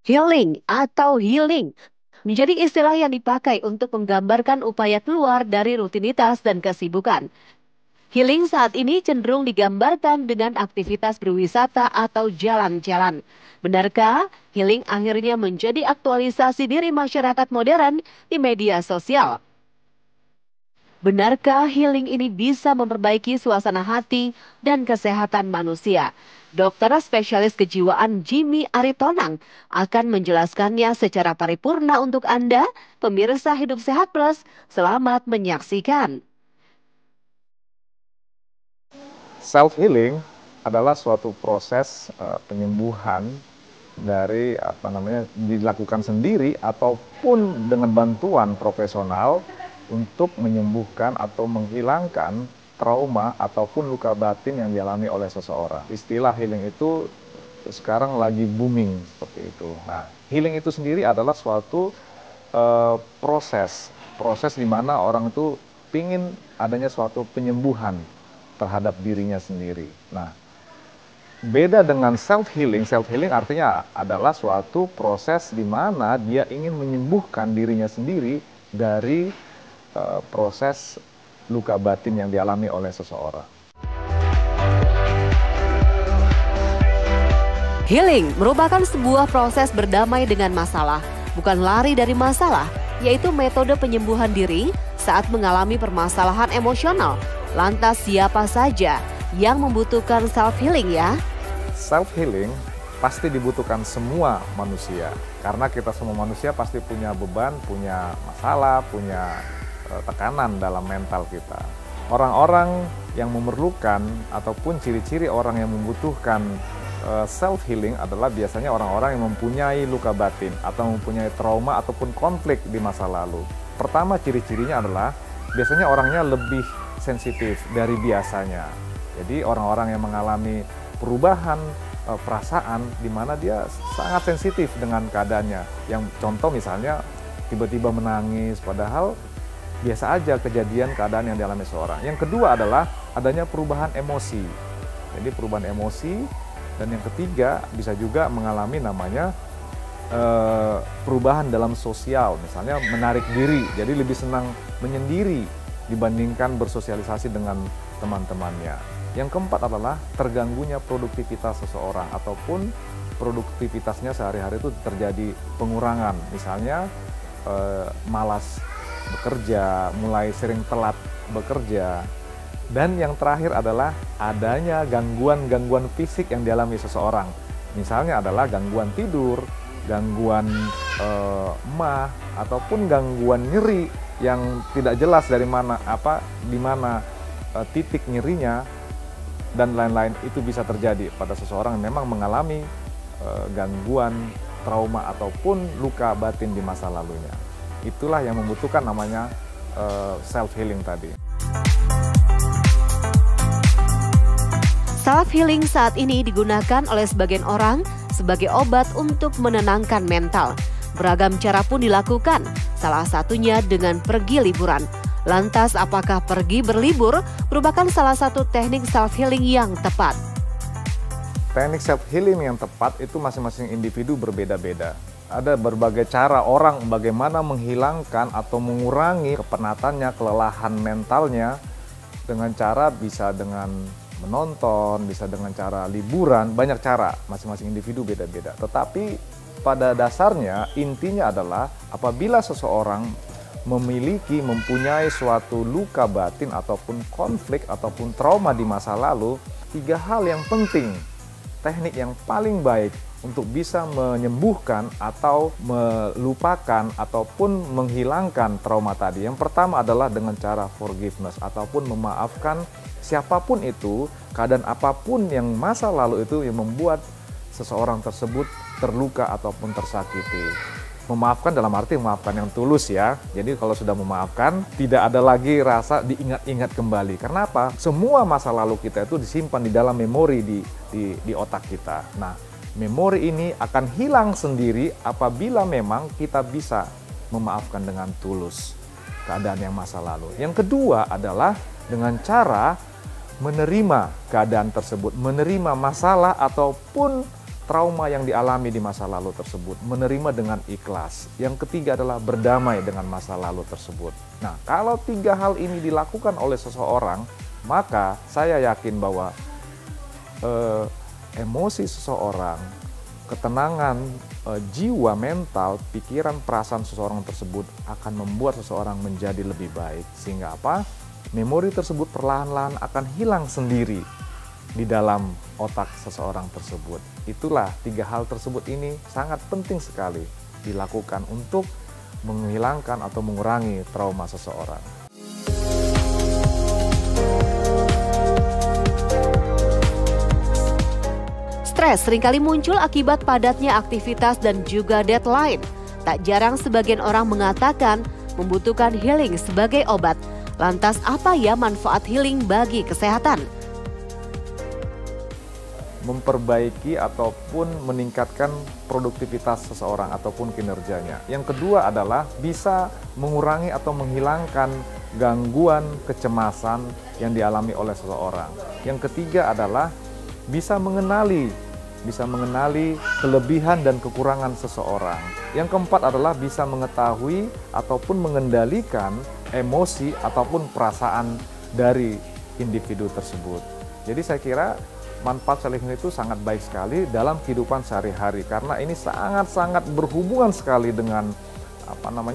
Healing atau healing menjadi istilah yang dipakai untuk menggambarkan upaya keluar dari rutinitas dan kesibukan. Healing saat ini cenderung digambarkan dengan aktivitas berwisata atau jalan-jalan. Benarkah healing akhirnya menjadi aktualisasi diri masyarakat modern di media sosial? Benarkah healing ini bisa memperbaiki suasana hati dan kesehatan manusia? Dokter spesialis kejiwaan Jimmy Aritonang akan menjelaskannya secara paripurna untuk Anda, pemirsa Hidup Sehat Plus. Selamat menyaksikan. Self healing adalah suatu proses penyembuhan dari dilakukan sendiri ataupun dengan bantuan profesional untuk menyembuhkan atau menghilangkan trauma ataupun luka batin yang dialami oleh seseorang. Istilah healing itu sekarang lagi booming seperti itu. Nah, healing itu sendiri adalah suatu proses di mana orang itu pingin adanya suatu penyembuhan terhadap dirinya sendiri. Nah, beda dengan self healing artinya adalah suatu proses di mana dia ingin menyembuhkan dirinya sendiri dari proses luka batin yang dialami oleh seseorang. Healing merupakan sebuah proses berdamai dengan masalah, bukan lari dari masalah, yaitu metode penyembuhan diri saat mengalami permasalahan emosional. Lantas siapa saja yang membutuhkan self-healing ya? Self-healing pasti dibutuhkan semua manusia, karena kita semua manusia pasti punya beban, punya masalah, punya tekanan dalam mental kita. Orang-orang yang memerlukan ataupun ciri-ciri orang yang membutuhkan self-healing adalah biasanya orang-orang yang mempunyai luka batin atau mempunyai trauma ataupun konflik di masa lalu. Pertama, ciri-cirinya adalah biasanya orangnya lebih sensitif dari biasanya. Jadi orang-orang yang mengalami perubahan perasaan di mana dia sangat sensitif dengan keadaannya. Yang contoh misalnya tiba-tiba menangis padahal biasa aja kejadian keadaan yang dialami seorang. Yang kedua adalah adanya perubahan emosi. Jadi perubahan emosi. Dan yang ketiga bisa juga mengalami namanya perubahan dalam sosial, misalnya menarik diri, jadi lebih senang menyendiri dibandingkan bersosialisasi dengan teman-temannya. Yang keempat adalah terganggunya produktivitas seseorang ataupun produktivitasnya sehari-hari itu terjadi pengurangan, misalnya malas bekerja, mulai sering telat bekerja. Dan yang terakhir adalah adanya gangguan-gangguan fisik yang dialami seseorang. Misalnya adalah gangguan tidur, gangguan emah, ataupun gangguan nyeri yang tidak jelas dari mana di mana titik nyerinya dan lain-lain. Itu bisa terjadi pada seseorang yang memang mengalami gangguan trauma ataupun luka batin di masa lalunya. Itulah yang membutuhkan namanya self healing tadi. Self-healing saat ini digunakan oleh sebagian orang sebagai obat untuk menenangkan mental. Beragam cara pun dilakukan, salah satunya dengan pergi liburan. Lantas apakah pergi berlibur merupakan salah satu teknik self-healing yang tepat? Teknik self-healing yang tepat itu masing-masing individu berbeda-beda. Ada berbagai cara orang bagaimana menghilangkan atau mengurangi kepenatannya, kelelahan mentalnya dengan cara bisa dengan menonton, bisa dengan cara liburan, banyak cara, masing-masing individu beda-beda. Tetapi pada dasarnya intinya adalah apabila seseorang mempunyai suatu luka batin ataupun konflik ataupun trauma di masa lalu, tiga hal yang penting, teknik yang paling baik untuk bisa menyembuhkan atau melupakan ataupun menghilangkan trauma tadi. Yang pertama adalah dengan cara forgiveness ataupun memaafkan siapapun itu, keadaan apapun yang masa lalu itu yang membuat seseorang tersebut terluka ataupun tersakiti. Memaafkan dalam arti memaafkan yang tulus ya. Jadi kalau sudah memaafkan, tidak ada lagi rasa diingat-ingat kembali. Karena apa? Semua masa lalu kita itu disimpan di dalam memori di otak kita. Nah, memori ini akan hilang sendiri apabila memang kita bisa memaafkan dengan tulus keadaan yang masa lalu. Yang kedua adalah dengan cara menerima keadaan tersebut, menerima masalah ataupun trauma yang dialami di masa lalu tersebut, menerima dengan ikhlas. Yang ketiga adalah berdamai dengan masa lalu tersebut. Nah, kalau 3 hal ini dilakukan oleh seseorang, maka saya yakin bahwa emosi seseorang, ketenangan jiwa, mental, pikiran, perasaan seseorang tersebut akan membuat seseorang menjadi lebih baik. Sehingga apa? Memori tersebut perlahan-lahan akan hilang sendiri di dalam otak seseorang tersebut. Itulah 3 hal tersebut ini sangat penting sekali dilakukan untuk menghilangkan atau mengurangi trauma seseorang. Stres seringkali muncul akibat padatnya aktivitas dan juga deadline. Tak jarang sebagian orang mengatakan membutuhkan healing sebagai obat. Lantas apa ya manfaat healing bagi kesehatan? Memperbaiki ataupun meningkatkan produktivitas seseorang ataupun kinerjanya. Yang kedua adalah bisa mengurangi atau menghilangkan gangguan kecemasan yang dialami oleh seseorang. Yang ketiga adalah bisa mengenali kelebihan dan kekurangan seseorang. Yang keempat adalah bisa mengetahui ataupun mengendalikan emosi ataupun perasaan dari individu tersebut. Jadi saya kira manfaat self healing itu sangat baik sekali dalam kehidupan sehari-hari, karena ini sangat-sangat berhubungan sekali dengan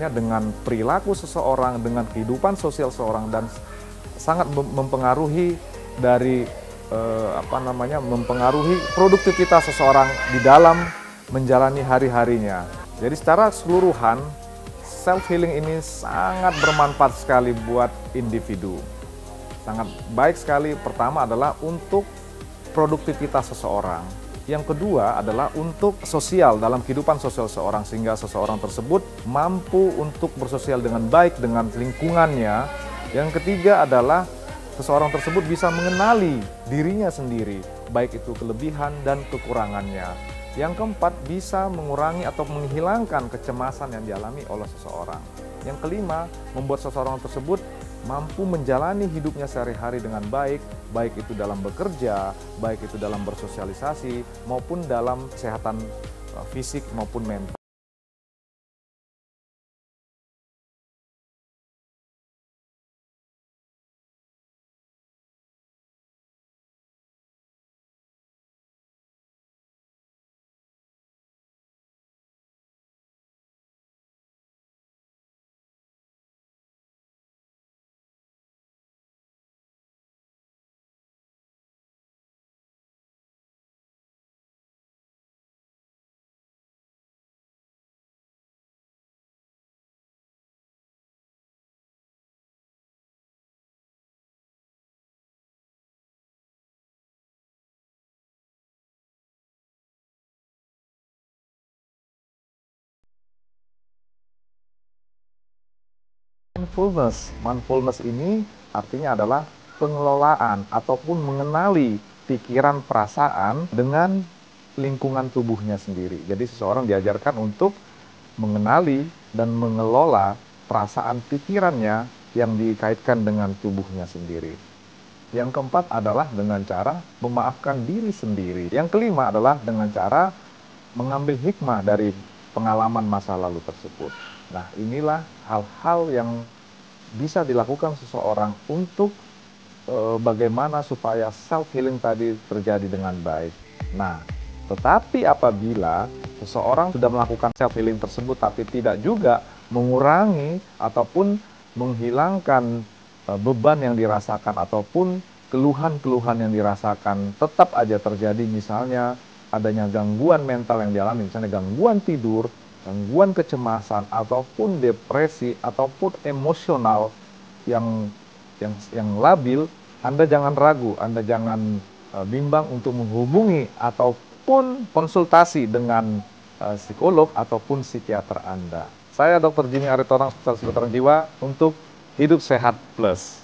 dengan perilaku seseorang, dengan kehidupan sosial seseorang, dan sangat mempengaruhi dari mempengaruhi produktivitas seseorang di dalam menjalani hari-harinya. Jadi secara keseluruhan self healing ini sangat bermanfaat sekali buat individu. Sangat baik sekali. Pertama adalah untuk produktivitas seseorang. Yang kedua adalah untuk sosial, dalam kehidupan sosial seseorang, sehingga seseorang tersebut mampu untuk bersosial dengan baik dengan lingkungannya. Yang ketiga adalah seseorang tersebut bisa mengenali dirinya sendiri, baik itu kelebihan dan kekurangannya. Yang keempat, bisa mengurangi atau menghilangkan kecemasan yang dialami oleh seseorang. Yang kelima, membuat seseorang tersebut mampu menjalani hidupnya sehari-hari dengan baik, baik itu dalam bekerja, baik itu dalam bersosialisasi, maupun dalam kesehatan fisik maupun mental. Mindfulness ini artinya adalah pengelolaan ataupun mengenali pikiran, perasaan dengan lingkungan tubuhnya sendiri. Jadi seseorang diajarkan untuk mengenali dan mengelola perasaan pikirannya yang dikaitkan dengan tubuhnya sendiri. Yang keempat adalah dengan cara memaafkan diri sendiri. Yang kelima adalah dengan cara mengambil hikmah dari pengalaman masa lalu tersebut. Nah, inilah hal-hal yang bisa dilakukan seseorang untuk bagaimana supaya self-healing tadi terjadi dengan baik. Nah, tetapi apabila seseorang sudah melakukan self-healing tersebut tapi tidak juga mengurangi ataupun menghilangkan beban yang dirasakan ataupun keluhan-keluhan yang dirasakan tetap aja terjadi, misalnya adanya gangguan mental yang dialami, misalnya gangguan tidur, gangguan kecemasan, ataupun depresi, ataupun emosional yang labil, Anda jangan ragu, Anda jangan bimbang untuk menghubungi ataupun konsultasi dengan psikolog ataupun psikiater Anda. Saya Dr. Jimmy Aritonang, spesialis kedokteran jiwa untuk Hidup Sehat Plus.